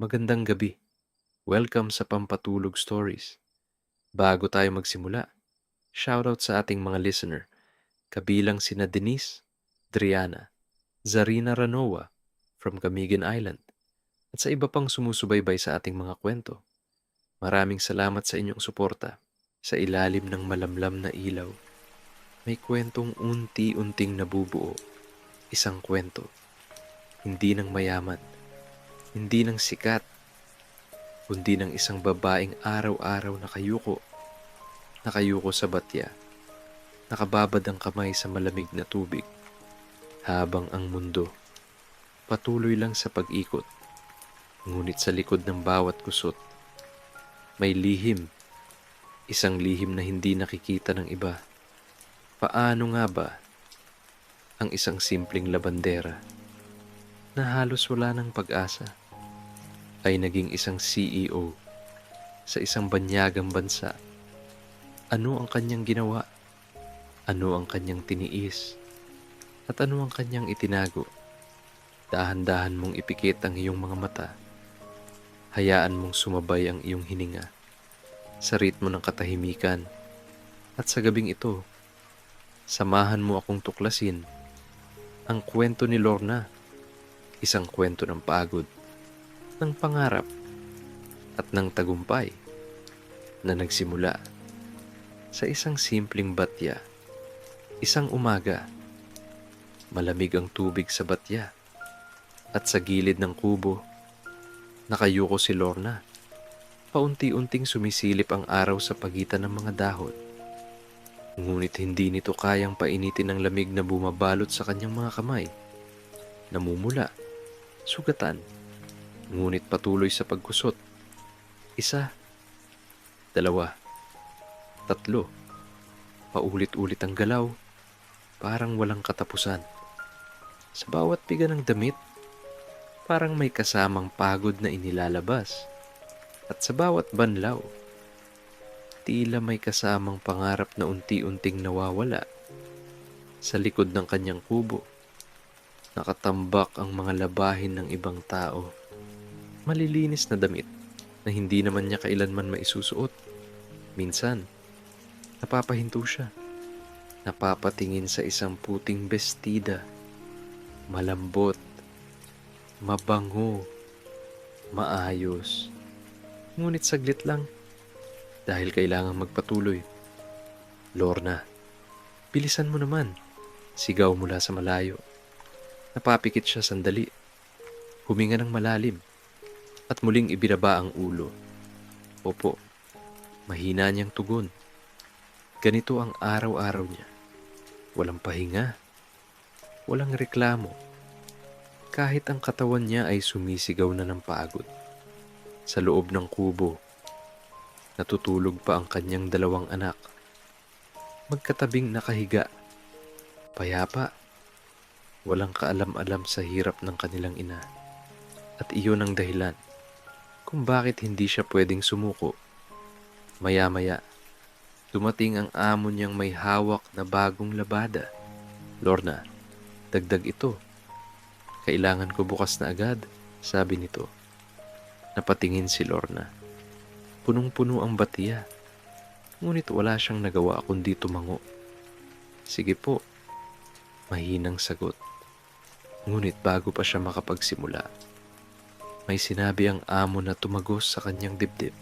Magandang gabi. Welcome sa Pampatulog Stories. Bago tayo magsimula, shoutout sa ating mga listener, kabilang sina Denise, Driana, Zarina Ranoa from Camigan Island, at sa iba pang sumusubaybay sa ating mga kwento. Maraming salamat sa inyong suporta. Sa ilalim ng malamlam na ilaw, may kwentong unti-unting nabubuo. Isang kwento, hindi ng mayaman, hindi ng sikat, kundi ng isang babaeng araw-araw nakayuko sa batya, nakababad ang kamay sa malamig na tubig, habang ang mundo patuloy lang sa pag-ikot. Ngunit sa likod ng bawat kusot, may lihim, isang lihim na hindi nakikita ng iba. Paano nga ba ang isang simpleng labandera na halos wala ng pag-asa ay naging isang CEO sa isang banyagang bansa? Ano ang kanyang ginawa? Ano ang kanyang tiniis? At ano ang kanyang itinago? Dahan-dahan mong ipikit ang iyong mga mata. Hayaan mong sumabay ang iyong hininga sa ritmo ng katahimikan. At sa gabing ito, samahan mo akong tuklasin ang kwento ni Lorna. Isang kwento ng pagod, ng pangarap, at ng tagumpay na nagsimula sa isang simpleng batya. Isang umaga, malamig ang tubig sa batya at sa gilid ng kubo, nakayuko si Lorna. Paunti-unting sumisilip ang araw sa pagitan ng mga dahon. Ngunit hindi nito kayang painitin ang lamig na bumabalot sa kanyang mga kamay. Namumula, sugatan, ngunit patuloy sa pagkusot. Isa, dalawa, tatlo. Paulit-ulit ang galaw, parang walang katapusan. Sa bawat piga ng damit, parang may kasamang pagod na inilalabas. At sa bawat banlaw, tila may kasamang pangarap na unti-unting nawawala. Sa likod ng kanyang kubo, nakatambak ang mga labahin ng ibang tao. Malilinis na damit na hindi naman niya kailanman maisusuot. Minsan, napapahinto siya. Napapatingin sa isang puting bestida. Malambot, mabango, maayos. Ngunit saglit lang, dahil kailangang magpatuloy. Lorna, bilisan mo naman. Sigaw mula sa malayo. Napapikit siya sandali. Huminga ng malalim. At muling ibinaba ang ulo. Opo, mahina niyang tugon. Ganito ang araw-araw niya. Walang pahinga. Walang reklamo. Kahit ang katawan niya ay sumisigaw na ng pagod. Sa loob ng kubo, natutulog pa ang kanyang dalawang anak. Magkatabing nakahiga. Payapa. Walang kaalam-alam sa hirap ng kanilang ina. At iyon ang dahilan kung bakit hindi siya pwedeng sumuko. Maya-maya, dumating ang amo niyang may hawak na bagong labada. Lorna, dagdag ito. Kailangan ko bukas na agad, sabi nito. Napatingin si Lorna. Punong-puno ang batiya. Ngunit wala siyang nagawa kundi tumango. Sige po, mahinang sagot. Ngunit bago pa siya makapagsimula, may sinabi ang amo na tumagos sa kanyang dibdib.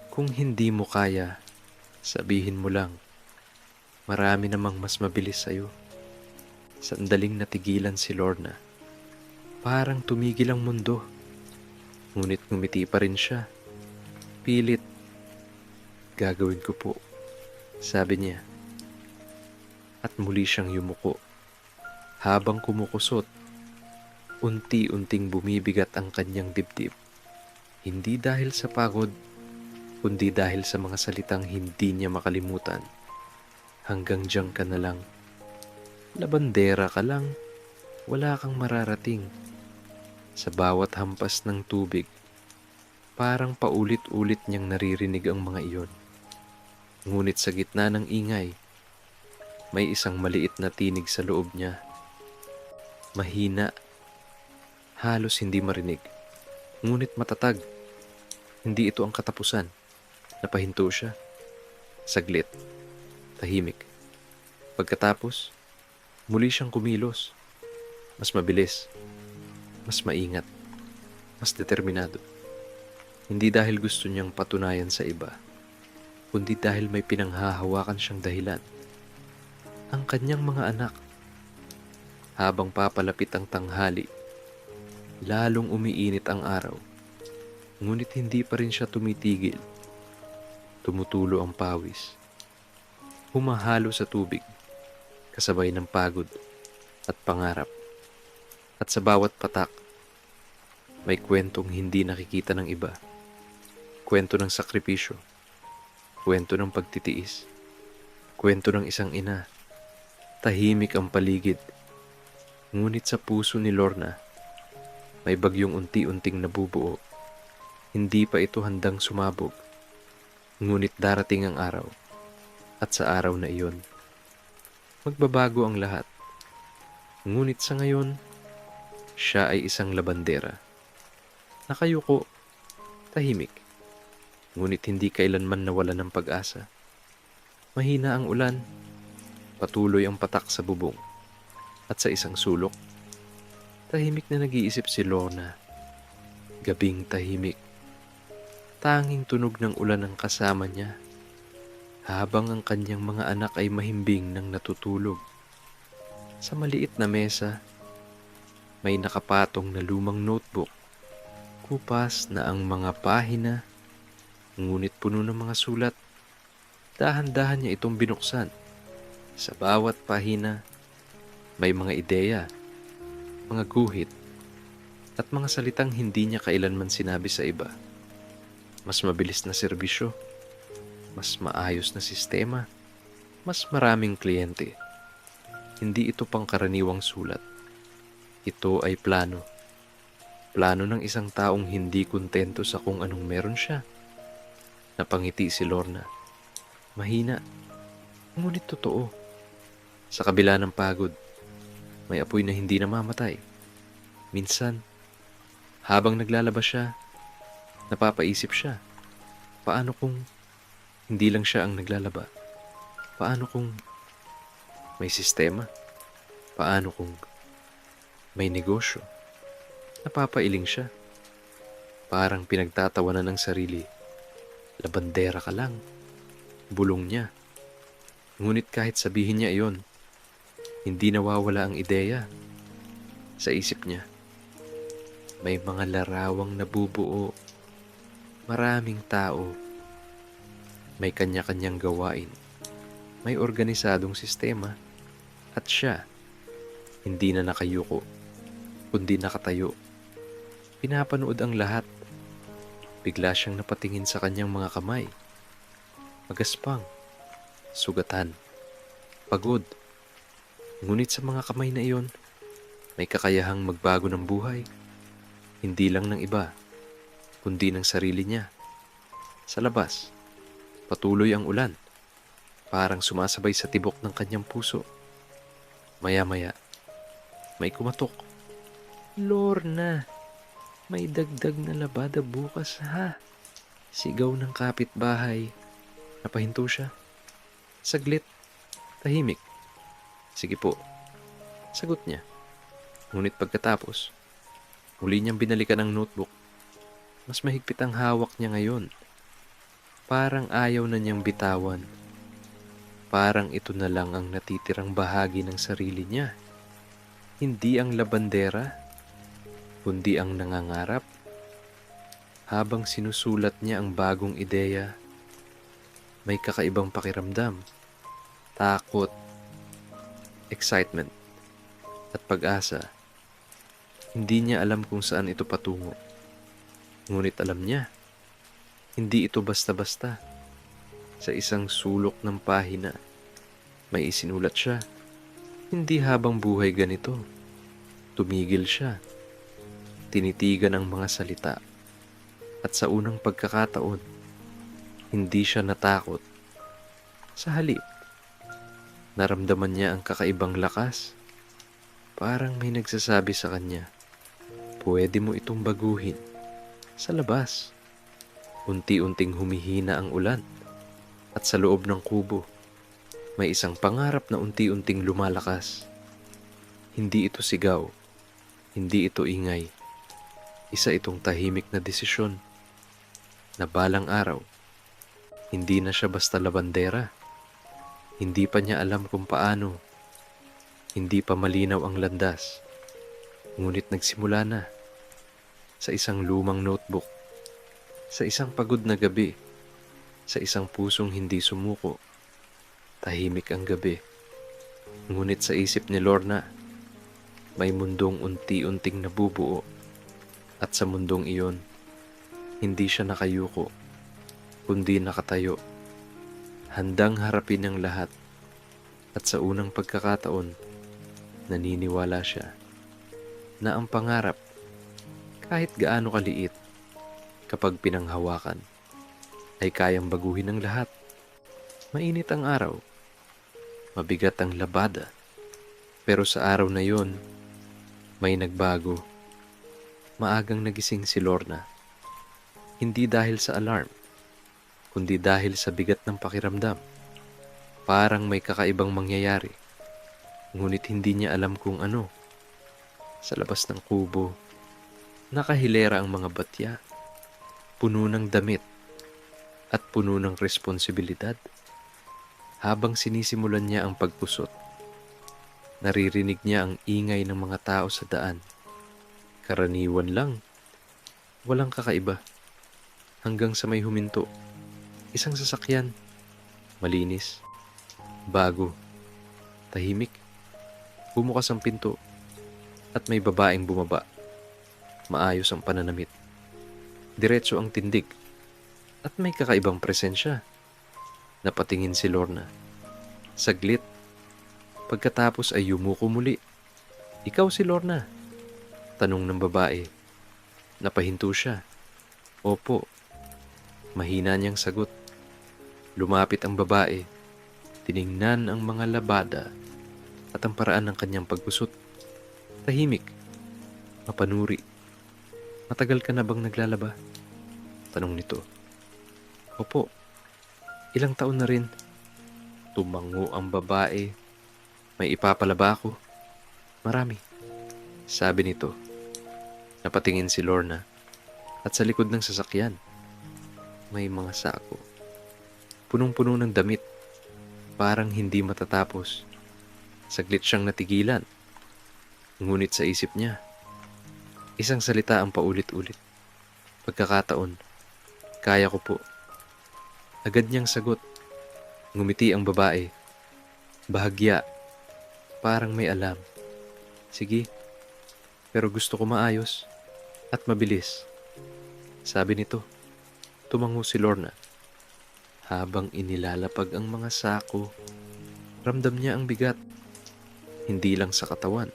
Kung hindi mo kaya, sabihin mo lang. Marami namang mas mabilis sa'yo. Sandaling natigilan si Lorna. Parang tumigil ang mundo. Ngunit ngumiti pa rin siya. Pilit. Gagawin ko po, sabi niya. At muli siyang yumuko. Habang kumukusot, unti-unting bumibigat ang kanyang dibdib. Hindi dahil sa pagod, kundi dahil sa mga salitang hindi niya makalimutan. Hanggang diyan ka na lang. Labandera ka lang, wala kang mararating. Sa bawat hampas ng tubig, parang paulit-ulit niyang naririnig ang mga iyon. Ngunit sa gitna ng ingay, may isang maliit na tinig sa loob niya. Mahina, halos hindi marinig. Ngunit matatag, hindi ito ang katapusan. Napahinto siya. Saglit, tahimik. Pagkatapos, muli siyang kumilos. Mas mabilis, mas maingat, mas determinado. Hindi dahil gusto niyang patunayan sa iba, kundi dahil may pinanghahawakan siyang dahilan. Ang kanyang mga anak. Habang papalapit ang tanghali, lalong umiinit ang araw. Ngunit hindi pa rin siya tumitigil. Tumutulo ang pawis. Humahalo sa tubig, kasabay ng pagod at pangarap. At sa bawat patak, may kwentong hindi nakikita ng iba. Kwento ng sakripisyo, kwento ng pagtitiis, kwento ng isang ina. Tahimik ang paligid. Ngunit sa puso ni Lorna, may bagyong unti-unting nabubuo. Hindi pa ito handang sumabog. Ngunit darating ang araw. At sa araw na iyon, magbabago ang lahat. Ngunit sa ngayon, siya ay isang labandera. Nakayuko, tahimik. Ngunit hindi kailanman nawala ng pag-asa. Mahina ang ulan. Patuloy ang patak sa bubong. At sa isang sulok, tahimik na nag-iisip si Lorna. Gabing tahimik. Tanging tunog ng ulan ang kasama niya, habang ang kanyang mga anak ay mahimbing ng natutulog. Sa maliit na mesa, may nakapatong na lumang notebook. Kupas na ang mga pahina, ngunit puno ng mga sulat. Dahan-dahan niya itong binuksan. Sa bawat pahina, may mga ideya, mga guhit, at mga salitang hindi niya kailanman sinabi sa iba. Mas mabilis na serbisyo, mas maayos na sistema, mas maraming kliyente. Hindi ito pangkaraniwang sulat. Ito ay plano. Plano ng isang taong hindi kontento sa kung anong meron siya. Napangiti si Lorna. Mahina, ngunit totoo. Sa kabila ng pagod, may apoy na hindi namamatay. Minsan, habang naglalaba siya, napapaisip siya, paano kung hindi lang siya ang naglalaba? Paano kung may sistema? Paano kung may negosyo? Napapailing siya. Parang pinagtatawanan ng sarili. Labandera ka lang. Bulong niya. Ngunit kahit sabihin niya iyon, hindi nawawala ang ideya. Sa isip niya, may mga larawang nabubuo. Maraming tao. May kanya-kanyang gawain. May organisadong sistema. At siya, hindi na nakayuko, kundi nakatayo. Pinapanood ang lahat. Bigla siyang napatingin sa kanyang mga kamay. Magaspang, sugatan, pagod. Ngunit sa mga kamay na iyon, may kakayahang magbago ng buhay. Hindi lang ng iba, kundi ng sarili niya. Sa labas, patuloy ang ulan. Parang sumasabay sa tibok ng kanyang puso. Maya-maya, may kumatok. Lorna, may dagdag na labada bukas ha. Sigaw ng kapitbahay. Napahinto siya. Saglit, tahimik. Sige po, sagot niya. Ngunit pagkatapos, muli niyang binalikan ang notebook. Mas mahigpit ang hawak niya ngayon. Parang ayaw na niyang bitawan. Parang ito na lang ang natitirang bahagi ng sarili niya. Hindi ang labandera, kundi ang nangangarap. Habang sinusulat niya ang bagong ideya, may kakaibang pakiramdam. Takot, excitement, at pag-asa. Hindi niya alam kung saan ito patungo. Ngunit alam niya, hindi ito basta-basta. Sa isang sulok ng pahina, may isinulat siya. Hindi habang buhay ganito. Tumigil siya. Tinitigan ang mga salita. At sa unang pagkakataon, hindi siya natakot. Sa halip, naramdaman niya ang kakaibang lakas. Parang may nagsasabi sa kanya, pwede mo itong baguhin. Sa labas, unti-unting humihina ang ulan at sa loob ng kubo, may isang pangarap na unti-unting lumalakas. Hindi ito sigaw, hindi ito ingay. Isa itong tahimik na desisyon na balang araw, hindi na siya basta labandera. Hindi pa niya alam kung paano, hindi pa malinaw ang landas. Ngunit nagsimula na sa isang lumang notebook, sa isang pagod na gabi, sa isang pusong hindi sumuko. Tahimik ang gabi. Ngunit sa isip ni Lorna, may mundong unti-unting nabubuo. At sa mundong iyon, hindi siya nakayuko, kundi nakatayo. Handang harapin ang lahat. At sa unang pagkakataon, naniniwala siya na ang pangarap, kahit gaano kaliit, kapag pinanghawakan, ay kayang baguhin ang lahat. Mainit ang araw, mabigat ang labada, pero sa araw na yon, may nagbago. Maagang nagising si Lorna, hindi dahil sa alarm, kundi dahil sa bigat ng pakiramdam. Parang may kakaibang mangyayari, ngunit hindi niya alam kung ano. Sa labas ng kubo, nakahilera ang mga batya, puno ng damit at puno ng responsibilidad. Habang sinisimulan niya ang pagkusot, naririnig niya ang ingay ng mga tao sa daan. Karaniwan lang, walang kakaiba. Hanggang sa may huminto, isang sasakyan, malinis, bago, tahimik. Bumukas ang pinto at may babaeng bumaba. Maayos ang pananamit, diretso ang tindig, at may kakaibang presensya. Napatingin si Lorna. Saglit, pagkatapos ay yumuko muli. "Ikaw si Lorna?" tanong ng babae. Napahinto siya. "Opo." Mahina niyang sagot. Lumapit ang babae. Tiningnan ang mga labada at ang paraan ng kanyang pagkusot. Tahimik, mapanuri. "Matagal ka na bang naglalaba?" tanong nito. "Opo, ilang taon na rin." Tumango ang babae. "May ipapalaba ako." "Marami," sabi nito. Napatingin si Lorna at sa likod ng sasakyan, may mga sako. Punong-puno ng damit, parang hindi matatapos. Saglit siyang natigilan. Ngunit sa isip niya, isang salita ang paulit-ulit. "Pagkakataon, kaya ko po." Agad niyang sagot. Ngumiti ang babae. Bahagya, parang may alam. "Sige, pero gusto ko maayos at mabilis," sabi nito. Tumango si Lorna. Habang inilalapag ang mga sako, ramdam niya ang bigat. Hindi lang sa katawan,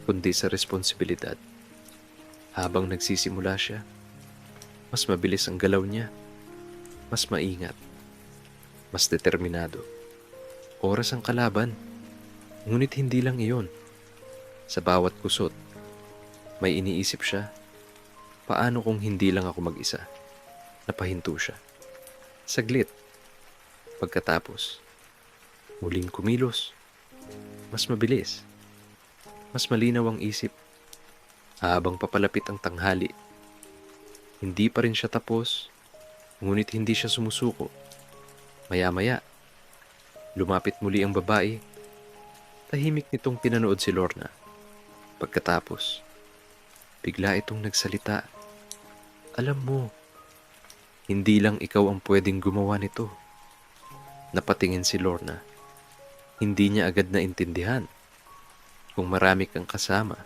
kundi sa responsibilidad. Habang nagsisimula siya, mas mabilis ang galaw niya, mas maingat, mas determinado. Oras ang kalaban, ngunit hindi lang iyon. Sa bawat kusot, may iniisip siya, paano kung hindi lang ako mag-isa? Napahinto siya. Saglit. Pagkatapos, muling kumilos. Mas mabilis. Mas malinaw ang isip. Habang papalapit ang tanghali, hindi pa rin siya tapos, ngunit hindi siya sumusuko. Maya-maya, lumapit muli ang babae. Tahimik nitong pinanood si Lorna. Pagkatapos, bigla itong nagsalita. "Alam mo, hindi lang ikaw ang pwedeng gumawa nito." Napatingin si Lorna. Hindi niya agad naintindihan. Kung marami kang kasama,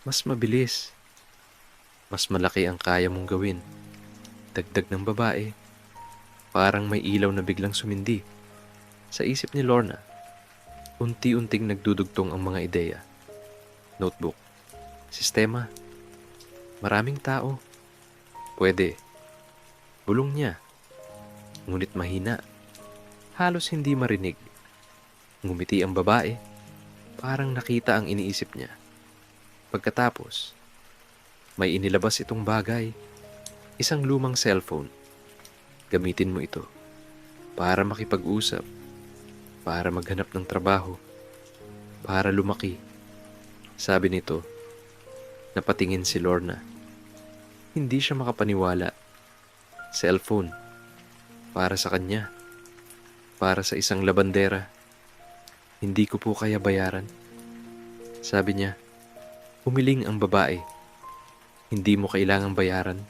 mas mabilis, mas malaki ang kaya mong gawin. Dagdag ng babae. Parang may ilaw na biglang sumindi. Sa isip ni Lorna, unti-unting nagdudugtong ang mga ideya. Notebook, sistema, maraming tao. Pwede. Bulong niya. Ngunit mahina. Halos hindi marinig. Ngumiti ang babae. Parang nakita ang iniisip niya. Pagkatapos, May inilabas itong bagay, isang lumang cellphone. Gamitin mo ito para makipag-usap, para maghanap ng trabaho, para lumaki. Sabi nito, napatingin si Lorna. Hindi siya makapaniwala. Cellphone, para sa kanya, para sa isang labandera. Hindi ko po kaya bayaran. Sabi niya, humiling ang babae. Hindi mo kailangang bayaran.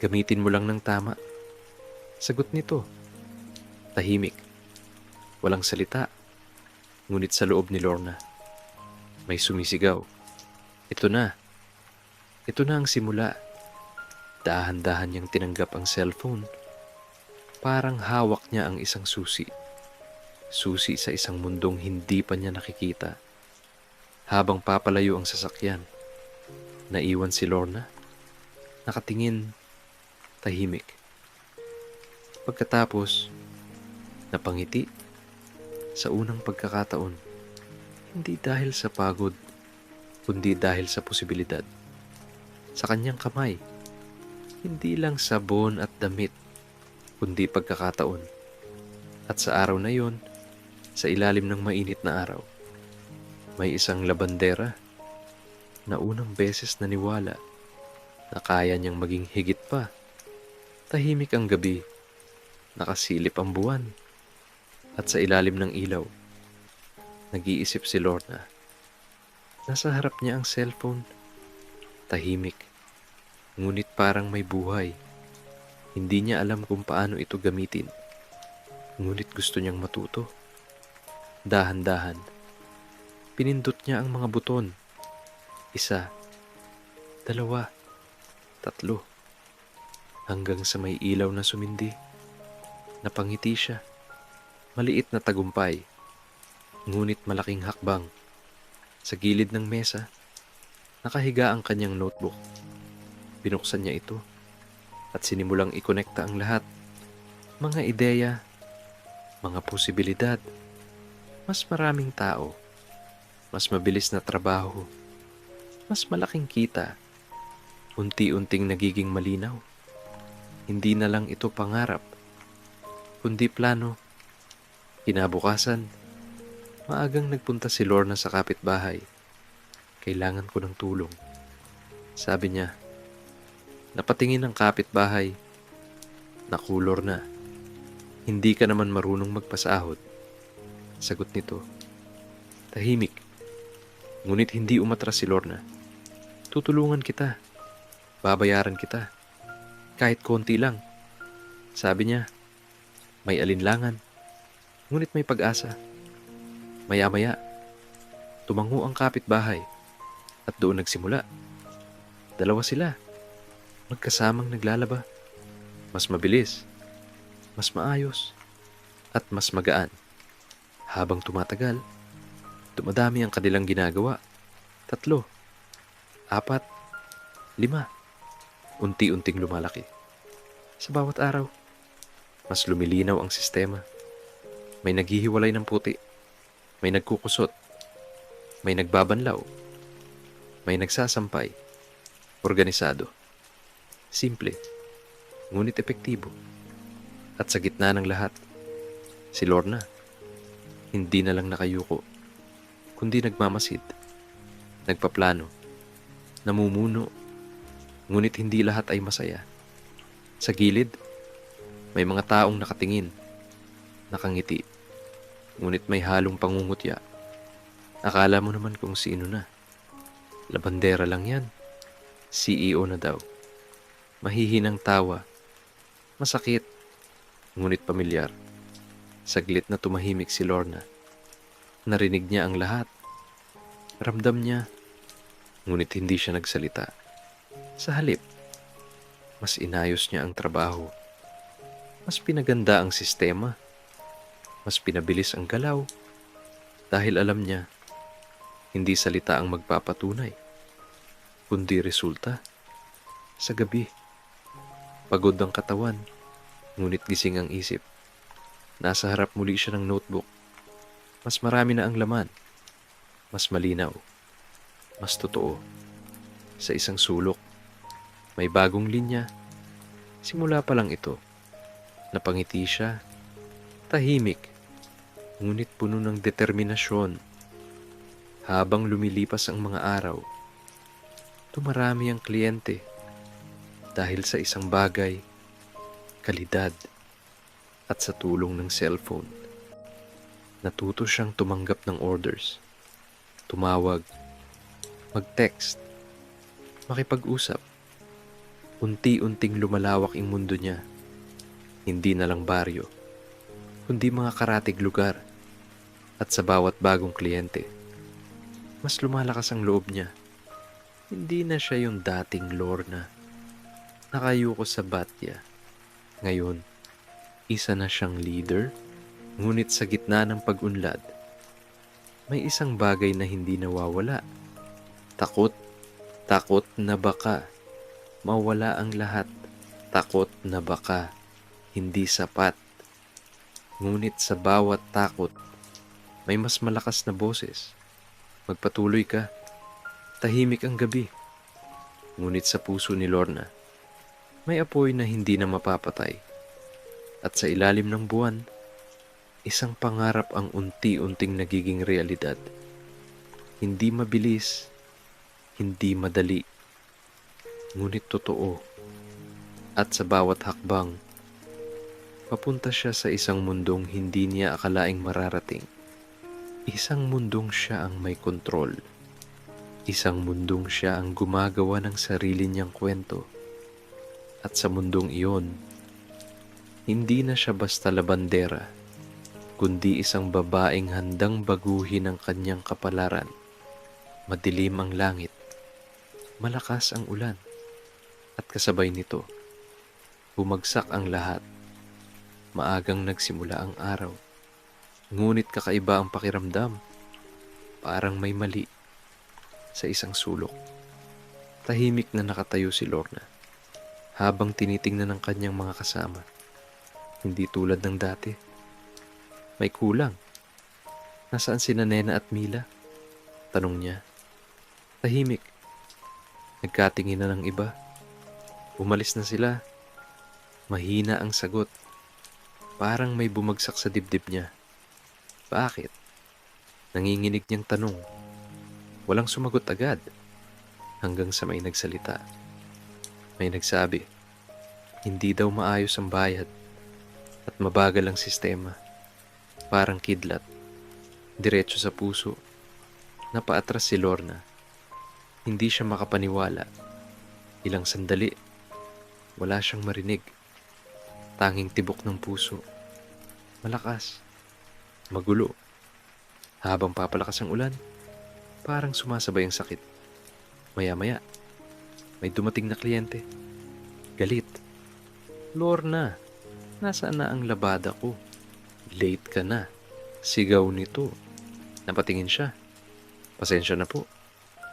Gamitin mo lang ng tama. Sagot nito, tahimik. Walang salita. Ngunit sa loob ni Lorna, may sumisigaw. Ito na. Ito na ang simula. Dahan-dahan niyang tinanggap ang cellphone. Parang hawak niya ang isang susi. Susi sa isang mundong hindi pa niya nakikita. Habang papalayo ang sasakyan, naiwan si Lorna. Nakatingin, tahimik. Pagkatapos, napangiti sa unang pagkakataon. Hindi dahil sa pagod, kundi dahil sa posibilidad. Sa kanyang kamay, hindi lang sabon at damit, kundi pagkakataon. At sa araw na yon, sa ilalim ng mainit na araw, may isang labandera na unang beses naniwala na kaya niyang maging higit pa. Tahimik ang gabi, nakasilip ang buwan, at sa ilalim ng ilaw, nag-iisip si Lorna. Nasa harap niya ang cellphone, tahimik, ngunit parang may buhay. Hindi niya alam kung paano ito gamitin, ngunit gusto niyang matuto. Dahan-dahan, pinindot niya ang mga buton. 1, 2, 3, hanggang sa may ilaw na sumindi. Napangiti siya. Maliit na tagumpay, ngunit malaking hakbang. Sa gilid ng mesa, nakahiga ang kanyang notebook. Binuksan niya ito at sinimulang ikonekta ang lahat. Mga ideya, mga posibilidad, mas maraming tao, mas mabilis na trabaho, mas malaking kita. Unti-unting nagiging malinaw. Hindi na lang ito pangarap, kundi plano. Kinabukasan, maagang nagpunta si Lorna sa kapitbahay. Kailangan ko ng tulong. Sabi niya, napatingin ang kapitbahay. Naku, Lorna, hindi ka naman marunong magpasahod. Sagot nito, tahimik. Ngunit hindi umatras si Lorna. Tutulungan kita. Babayaran kita. Kahit konti lang. Sabi niya, may alinlangan. Ngunit may pag-asa. Maya-maya, tumango ang kapitbahay at doon nagsimula. 2 sila, magkasamang naglalaba. Mas mabilis, mas maayos, at mas magaan. Habang tumatagal, dumadami ang kanilang ginagawa. 3, 4, 5. Unti-unting lumalaki. Sa bawat araw, mas lumilinaw ang sistema. May naghihiwalay ng puti. May nagkukusot. May nagbabanlaw. May nagsasampay. Organisado. Simple. Ngunit epektibo. At sa gitna ng lahat, si Lorna, hindi na lang nakayuko, kundi nagmamasid. Nagpaplano. Namumuno. Ngunit hindi lahat ay masaya. Sa gilid, may mga taong nakatingin, nakangiti, ngunit may halong pangungutya. Akala mo naman kung sino na. Labandera lang yan. CEO na daw. Mahihinang tawa. Masakit, ngunit pamilyar. Saglit na tumahimik si Lorna. Narinig niya ang lahat. Ramdam niya, ngunit hindi siya nagsalita. Sa halip, mas inayos niya ang trabaho. Mas pinaganda ang sistema. Mas pinabilis ang galaw. Dahil alam niya, hindi salita ang magpapatunay, kundi resulta. Sa gabi, pagod ang katawan, ngunit gising ang isip. Nasa harap muli siya ng notebook. Mas marami na ang laman. Mas malinaw. Mas totoo. Sa isang sulok, May bagong linya. Simula pa lang ito. Napangiti siya. Tahimik. Ngunit puno ng determinasyon. Habang lumilipas ang mga araw, tumarami ang kliyente dahil sa isang bagay, kalidad, at sa tulong ng cellphone. Natuto siyang tumanggap ng orders, tumawag, mag-text, makipag-usap. Unti-unting lumalawak ang mundo niya. Hindi na lang baryo, kundi mga karatig lugar. At sa bawat bagong kliyente, mas lumalakas ang loob niya. Hindi na siya yung dating Lorna. Nakayuko sa batya. Ngayon, isa na siyang leader, ngunit sa gitna ng pag-unlad, may isang bagay na hindi nawawala. Takot, takot na baka mawala ang lahat. Takot na baka hindi sapat. Ngunit sa bawat takot, may mas malakas na boses. Magpatuloy ka. Tahimik ang gabi. Ngunit sa puso ni Lorna, may apoy na hindi na mapapatay. At sa ilalim ng buwan, isang pangarap ang unti-unting nagiging realidad. Hindi mabilis, hindi madali, ngunit totoo. At sa bawat hakbang, papunta siya sa isang mundong hindi niya akalaing mararating. Isang mundong siya ang may kontrol. Isang mundong siya ang gumagawa ng sarili niyang kwento. At sa mundong iyon, hindi na siya basta labandera, kundi isang babaeng handang baguhin ang kanyang kapalaran. Madilim ang langit, malakas ang ulan, at kasabay nito, bumagsak ang lahat. Maagang nagsimula ang araw, ngunit kakaiba ang pakiramdam. Parang may mali sa isang sulok. Tahimik na nakatayo si Lorna habang tinitingnan ng kanyang mga kasama. Hindi tulad ng dati. May kulang. Nasaan sina Nena at Mila? Tanong niya. Tahimik. Nagkatingin na ng iba. Umalis na sila. Mahina ang sagot. Parang may bumagsak sa dibdib niya. Bakit? Nanginginig niyang tanong. Walang sumagot agad. Hanggang sa may nagsalita. May nagsabi, hindi daw maayos ang bayad at mabagal ang sistema. Parang kidlat. Diretso sa puso. Napaatras si Lorna. Hindi siya makapaniwala. Ilang sandali. Wala siyang marinig. Tanging tibok ng puso. Malakas. Magulo. Habang papalakas ang ulan, parang sumasabay ang sakit. Maya-maya, may dumating na kliyente. Galit. Lorna, nasaan na ang labada ko? Late ka na. Sigaw nito. Napatingin siya. Pasensya na po.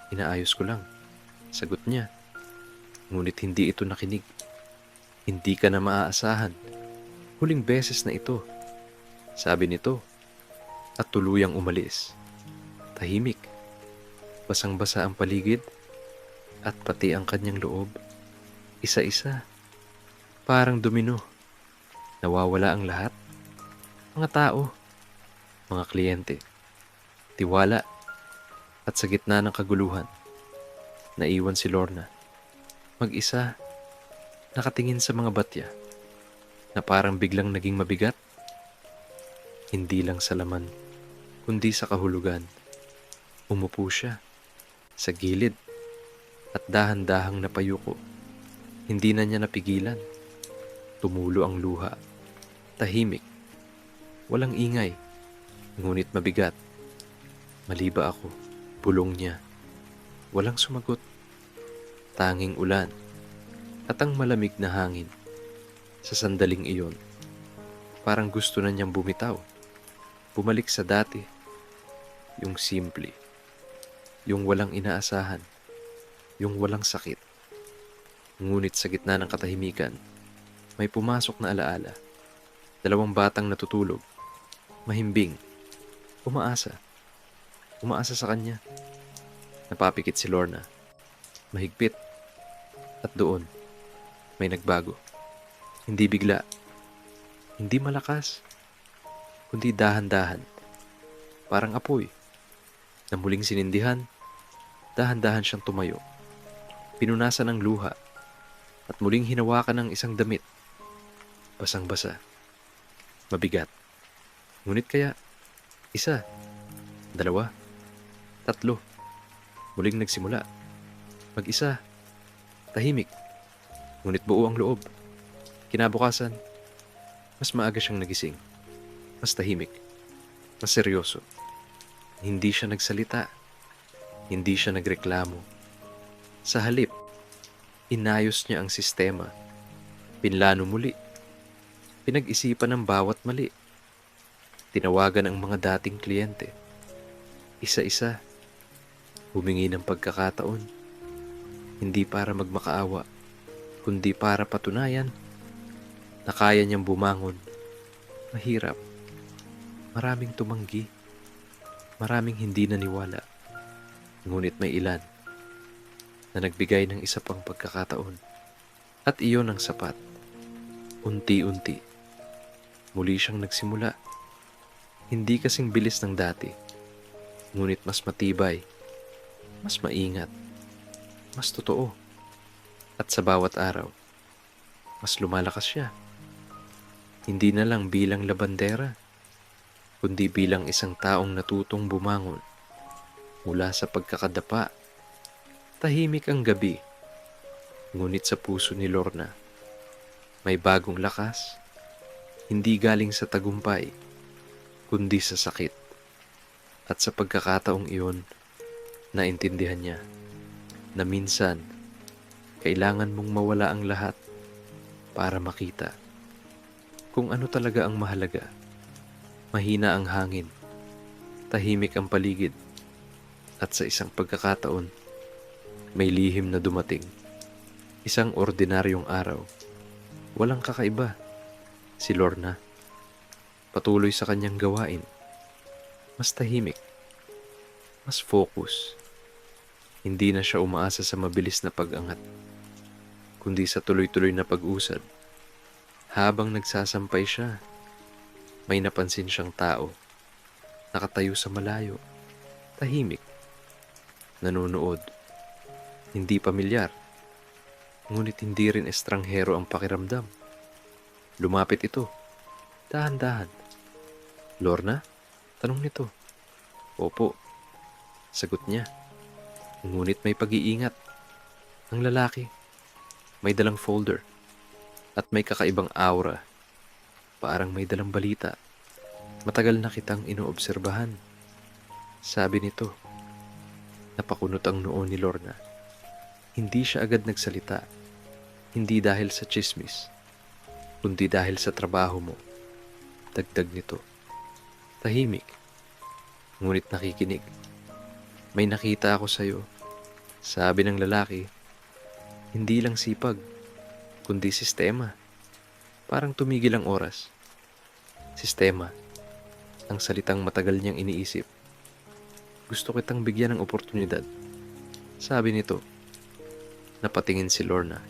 Inaayos ko lang. Sagot niya. Ngunit hindi ito nakinig. Hindi ka na maaasahan. Huling beses na ito. Sabi nito. At tuluyang umalis. Tahimik. Basang-basa ang paligid at pati ang kanyang loob. Isa-isa. Parang domino. Nawawala ang lahat. Mga tao. Mga kliyente. Tiwala. At sa gitna ng kaguluhan, naiwan si Lorna. Mag-isa. Nakatingin sa mga batya na parang biglang naging mabigat. Hindi lang sa laman, kundi sa kahulugan. Umupo siya sa gilid at dahan-dahang napayuko. Hindi na niya napigilan. Tumulo ang luha. Tahimik. Walang ingay. Ngunit mabigat. Mali ba ako? Bulong niya. Walang sumagot. Tanging ulan. At ang malamig na hangin. Sa sandaling iyon, parang gusto na niyang bumitaw. Bumalik sa dati. Yung simple. Yung walang inaasahan. Yung walang sakit. Ngunit sa gitna ng katahimikan, may pumasok na alaala. 2 batang natutulog. Mahimbing. Umaasa. Umaasa sa kanya. Napapikit si Lorna. Mahigpit. At doon, May nagbago. Hindi bigla, hindi malakas, kundi dahan-dahan. Parang apoy na muling sinindihan, dahan-dahan siyang tumayo. Pinunasan ng luha at muling hinawakan ng isang damit. Basang-basa, mabigat. Ngunit kaya, isa, dalawa, tatlo, muling nagsimula. Mag-isa, tahimik, ngunit buo ang loob. Kinabukasan, mas maaga siyang nagising. Mas tahimik, mas seryoso. Hindi siya nagsalita, hindi siya nagreklamo. Sa halip, inayos niya ang sistema. Pinlano muli, pinag-isipan ang bawat mali. Tinawagan ang mga dating kliyente. Isa-isa, humingi ng pagkakataon. Hindi para magmakaawa, kundi para patunayan na kaya niyang bumangon. Mahirap. Maraming tumanggi. Maraming hindi naniwala. Ngunit may ilan na nagbigay ng isa pang pagkakataon. At iyon ang sapat. Unti-unti, muli siyang nagsimula. Hindi kasing bilis ng dati, ngunit mas matibay, mas maingat, mas totoo. At sa bawat araw, mas lumalakas siya. Hindi na lang bilang labandera, kundi bilang isang taong natutong bumangon mula sa pagkakadapa. Tahimik ang gabi, ngunit sa puso ni Lorna, may bagong lakas, hindi galing sa tagumpay, kundi sa sakit. At sa pagkakataong iyon, naintindihan niya na minsan, kailangan mong mawala ang lahat para makita kung ano talaga ang mahalaga. Mahina ang hangin, tahimik ang paligid, at sa isang pagkakataon, may lihim na dumating. Isang ordinaryong araw. Walang kakaiba. Si Lorna, patuloy sa kanyang gawain. Mas tahimik. Mas focus. Hindi na siya umaasa sa mabilis na pag-angat, kundi sa tuloy-tuloy na pag-usad. Habang nagsasampay siya, may napansin siyang tao. Nakatayo sa malayo. Tahimik. Nanonood. Hindi pamilyar. Ngunit hindi rin estranghero ang pakiramdam. Lumapit ito. Dahan-dahan. "Lorna?" Tanong nito. "Opo." Sagot niya. Ngunit may pag-iingat. Ang lalaki, may dalang folder at may kakaibang aura. Parang may dalang balita. "Matagal na kitang inoobserbahan." Sabi nito. Napakunot ang noo ni Lorna. Hindi siya agad nagsalita. Hindi dahil sa tsismis, kundi dahil sa trabaho mo. Dagdag nito. Tahimik, ngunit nakikinig. "May nakita ako sa'yo." Sabi ng lalaki. Hindi lang sipag, kundi sistema. Parang tumigil ang oras. Sistema, ang salitang matagal niyang iniisip. "Gusto kitang bigyan ng oportunidad." Sabi nito. Napatingin si Lorna.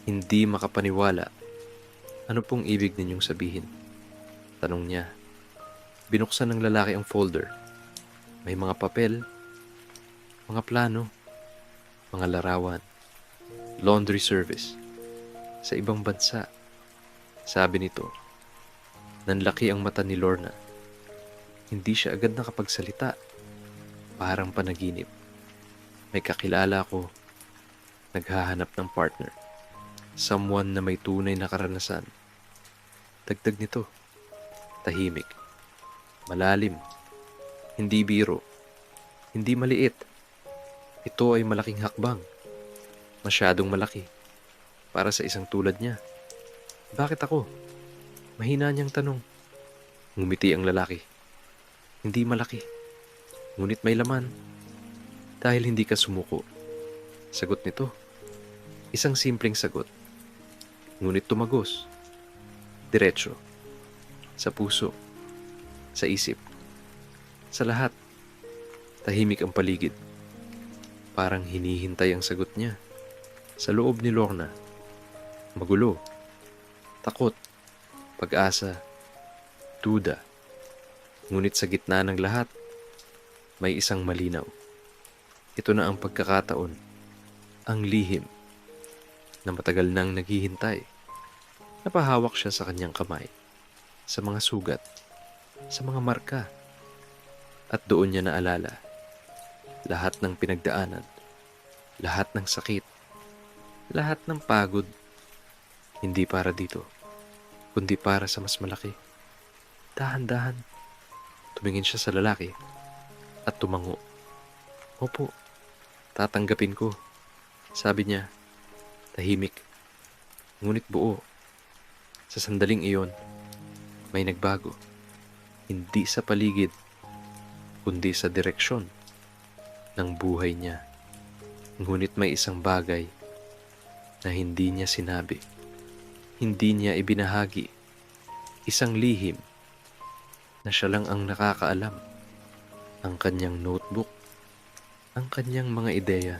Hindi makapaniwala. "Ano pong ibig ninyong sabihin?" Tanong niya. Binuksan ng lalaki ang folder. May mga papel, mga plano, mga larawan, laundry service sa ibang bansa. Sabi nito. Nanlaki ang mata ni Lorna. Hindi siya agad nakapagsalita. Parang panaginip. "May kakilala ko, naghahanap ng partner. Someone na may tunay na karanasan." Dagdag nito. Tahimik. Malalim. Hindi biro. Hindi maliit. Ito ay malaking hakbang. Masyadong malaki para sa isang tulad niya. "Bakit ako?" Mahina niyang tanong. Ngumiti ang lalaki. "Hindi malaki, ngunit may laman. Dahil hindi ka sumuko." Sagot nito. Isang simpleng sagot. Ngunit tumagos. Diretso. Sa puso. Sa isip. Sa lahat. Tahimik ang paligid. Parang hinihintay ang sagot niya. Sa loob ni Lorna, Magulo, takot, pag-asa, duda. Ngunit sa gitna ng lahat, may isang malinaw. Ito na ang pagkakataon, ang lihim, na matagal nang naghihintay. Napahawak siya sa kanyang kamay, sa mga sugat, sa mga marka, at doon niya naalala lahat ng pinagdaanan, lahat ng sakit, lahat ng pagod, hindi para dito, kundi para sa mas malaki. Dahan-dahan, tumingin siya sa lalaki at tumango. Opo, tatanggapin ko, sabi niya, tahimik, ngunit buo. Sa sandaling iyon, may nagbago, hindi sa paligid, kundi sa direksyon ng buhay niya. Ngunit may isang bagay na hindi niya sinabi, hindi niya ibinahagi, isang lihim na siya lang ang nakakaalam, ang kanyang notebook, ang kanyang mga ideya,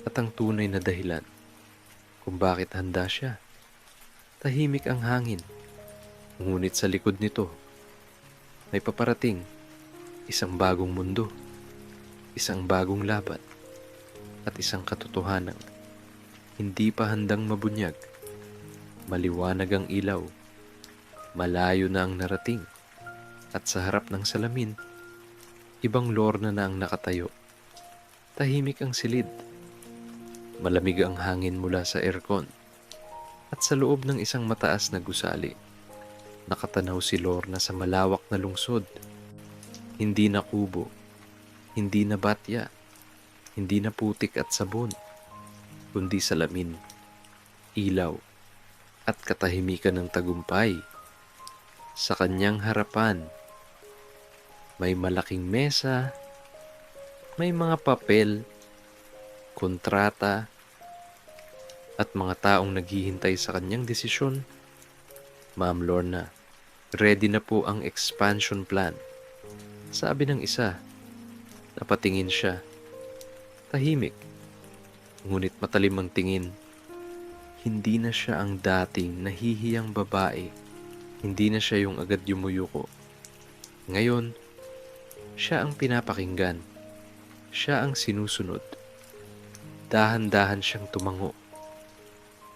at ang tunay na dahilan kung bakit handa siya. Tahimik ang hangin, ngunit sa likod nito, may paparating isang bagong mundo, isang bagong laban, at isang katotohanan. Hindi pa handang mabunyag, maliwanag ang ilaw, malayo na ang narating, at sa harap ng salamin, ibang Lorna na ang nakatayo. Tahimik ang silid, malamig ang hangin mula sa aircon, at sa loob ng isang mataas na gusali, nakatanaw si Lorna sa malawak na lungsod. Hindi na kubo, hindi na batya, hindi na putik at sabon, kundi salamin, ilaw, at katahimikan ng tagumpay. Sa kanyang harapan, may malaking mesa, may mga papel, kontrata, at mga taong naghihintay sa kanyang desisyon. Ma'am Lorna, ready na po ang expansion plan, sabi ng isa. Napatingin siya, tahimik, ngunit matalim ang tingin. Hindi na siya ang dating nahihiyang babae, hindi na siya yung agad yumuyuko. Ngayon, siya ang pinapakinggan, siya ang sinusunod. Dahan-dahan siyang tumango.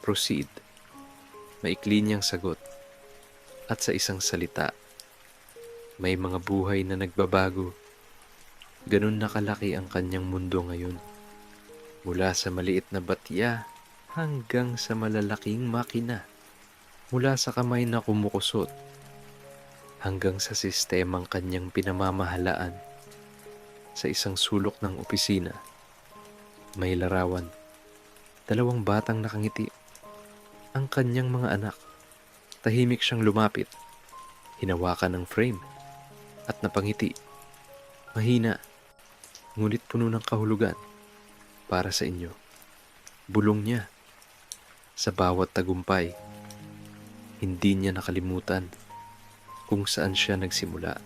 Proceed. Maikli niyang sagot. At sa isang salita, may mga buhay na nagbabago. Ganun na kalaki ang kanyang mundo ngayon. Mula sa maliit na batya hanggang sa malalaking makina. Mula sa kamay na kumukusot hanggang sa sistemang kanyang pinamamahalaan. Sa isang sulok ng opisina, may larawan. 2 batang nakangiti. Ang kanyang mga anak. Tahimik siyang lumapit. Hinawakan ng frame at napangiti. Mahina, ngunit puno ng kahulugan. Para sa inyo. Bulong niya. Sa bawat tagumpay, hindi niya nakalimutan kung saan siya nagsimula.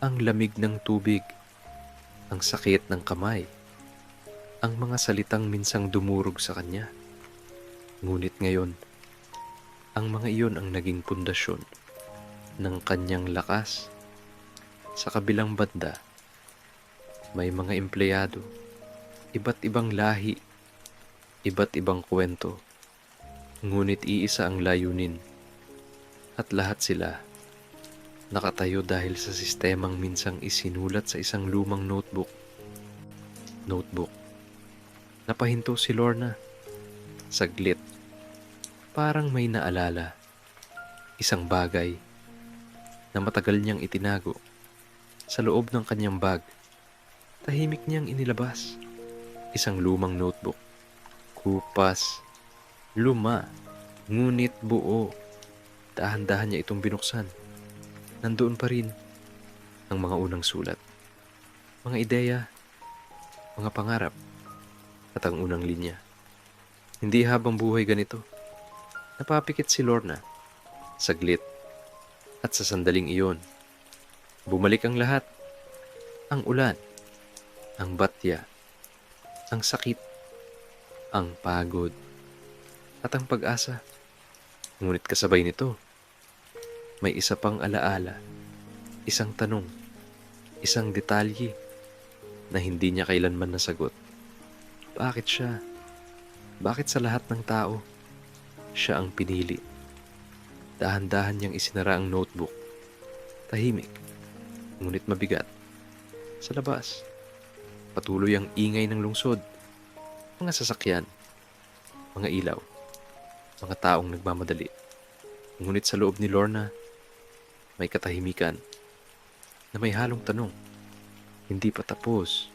Ang lamig ng tubig, ang sakit ng kamay, ang mga salitang minsang dumurog sa kanya. Ngunit ngayon, ang mga iyon ang naging pundasyon ng kanyang lakas. Sa kabilang banda, may mga empleyado, iba't ibang lahi, iba't ibang kwento, ngunit iisa ang layunin. At lahat sila nakatayo dahil sa sistemang minsang isinulat sa isang lumang notebook. Napahinto si Lorna. Saglit. Parang may naalala. Isang bagay na matagal niyang itinago sa loob ng kanyang bag. Tahimik niyang inilabas. Isang lumang notebook. Kupas. Luma. Ngunit buo. Dahan-dahan niya itong binuksan. Nandoon pa rin ang mga unang sulat. Mga ideya, mga pangarap, at ang unang linya. Hindi habang buhay ganito. Napapikit si Lorna. Saglit. At sa sandaling iyon, bumalik ang lahat. Ang ulan, ang batya, ang sakit, ang pagod, at ang pag-asa. Ngunit kasabay nito, may isa pang alaala, isang tanong, isang detalye na hindi niya kailanman nasagot. Bakit siya? Bakit sa lahat ng tao, siya ang pinili? Dahan-dahan niyang isinara ang notebook. Tahimik, ngunit mabigat. Sa labas, patuloy ang ingay ng lungsod. Mga sasakyan, mga ilaw, mga taong nagmamadali. Ngunit sa loob ni Lorna, may katahimikan na may halong tanong. Hindi pa tapos,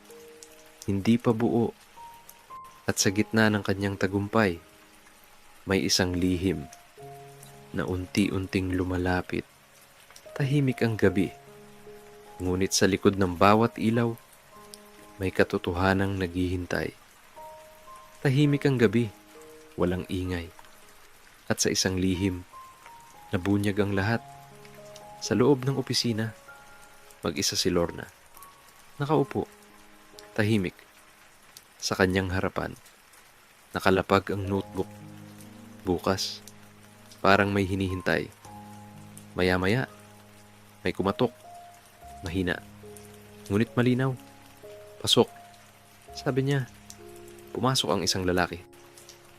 hindi pa buo. At sa gitna ng kanyang tagumpay, may isang lihim na unti-unting lumalapit. Tahimik ang gabi, ngunit sa likod ng bawat ilaw, may katotohanang naghihintay. Tahimik ang gabi, walang ingay. At sa isang lihim, nabunyag ang lahat. Sa loob ng opisina, mag-isa si Lorna. Nakaupo, tahimik. Sa kanyang harapan, nakalapag ang notebook. Bukas, parang may hinihintay. Maya-maya, may kumatok. Mahina, ngunit malinaw. Pasok, sabi niya. Pumasok ang isang lalaki.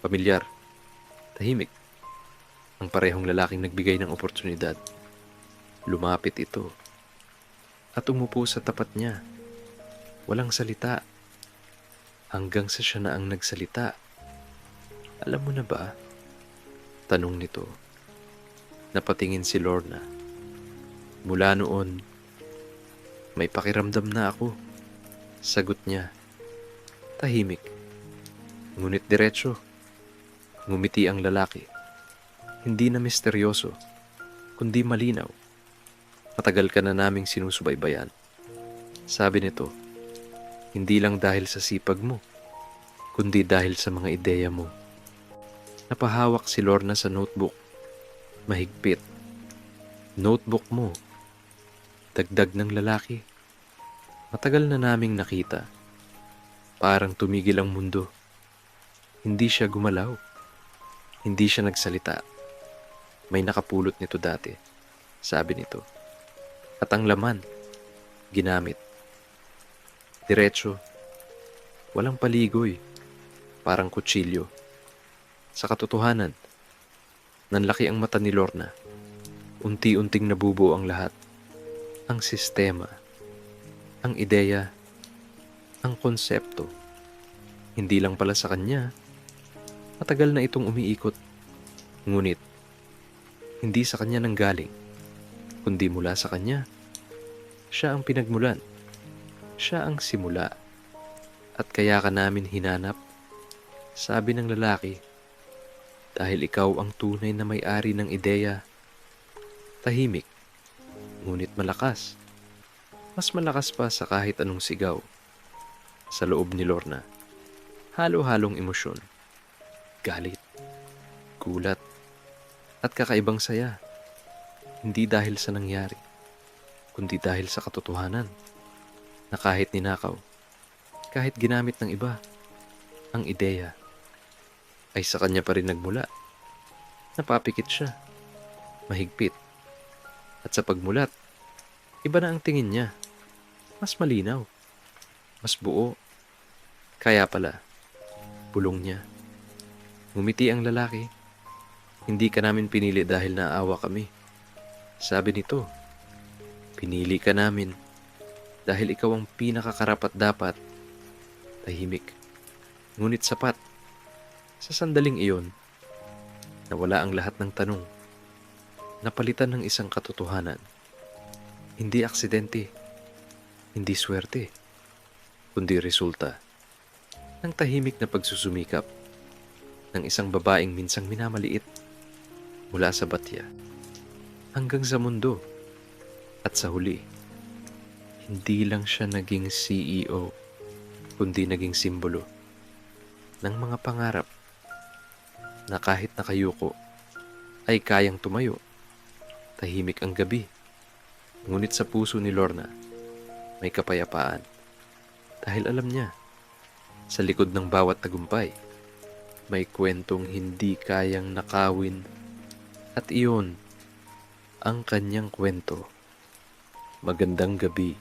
Pamilyar, tahimik. Ang parehong lalaking nagbigay ng oportunidad. Lumapit ito at umupo sa tapat niya. Walang salita. Hanggang sa siya na ang nagsalita. Alam mo na ba? Tanong nito. Napatingin si Lorna. Mula noon, may pakiramdam na ako. Sagot niya. Tahimik. Ngunit diretso. Ngumiti ang lalaki. Hindi na misteryoso, kundi malinaw. Matagal ka na naming sinusubaybayan. Sabi nito, hindi lang dahil sa sipag mo, kundi dahil sa mga ideya mo. Napahawak si Lorna sa notebook. Mahigpit. Notebook mo. Dagdag ng lalaki. Matagal na naming nakita. Parang tumigil ang mundo. Hindi siya gumalaw. Hindi siya nagsalita. May nakapulot nito dati, sabi nito. At ang laman, ginamit. Diretso, walang paligoy, parang kutsilyo. Sa katotohanan, nanlaki ang mata ni Lorna. Unti-unting nabubuo ang lahat. Ang sistema, ang ideya, ang konsepto. Hindi lang pala sa kanya, matagal na itong umiikot. Ngunit, hindi sa kanya nanggaling, kundi mula sa kanya. Siya ang pinagmulan. Siya ang simula. At kaya ka namin hinanap, sabi ng lalaki, dahil ikaw ang tunay na may-ari ng ideya. Tahimik, ngunit malakas. Mas malakas pa sa kahit anong sigaw. Sa loob ni Lorna, halo-halong emosyon. Galit, gulat, at kakaibang saya. Hindi dahil sa nangyari, kundi dahil sa katotohanan na kahit ninakaw, kahit ginamit ng iba, ang ideya ay sa kanya pa rin nagmula. Napapikit siya, mahigpit, at sa pagmulat, iba na ang tingin niya. Mas malinaw, mas buo. Kaya pala, bulong niya. Ngumiti ang lalaki. Hindi ka namin pinili dahil naawa kami. Sabi nito, pinili ka namin dahil ikaw ang pinakakarapat dapat. Tahimik, ngunit sapat. Sa sandaling iyon, nawala ang lahat ng tanong. Napalitan ng isang katotohanan. Hindi aksidente, hindi swerte, kundi resulta ng tahimik na pagsusumikap ng isang babaeng minsang minamaliit mula sa batya hanggang sa mundo. At sa huli, hindi lang siya naging CEO, kundi naging simbolo ng mga pangarap na kahit nakayuko ay kayang tumayo. Tahimik ang gabi, ngunit sa puso ni Lorna may kapayapaan. Dahil alam niya, sa likod ng bawat tagumpay, may kwentong hindi kayang nakawin at iyon ang kanyang kwento. Magandang gabi.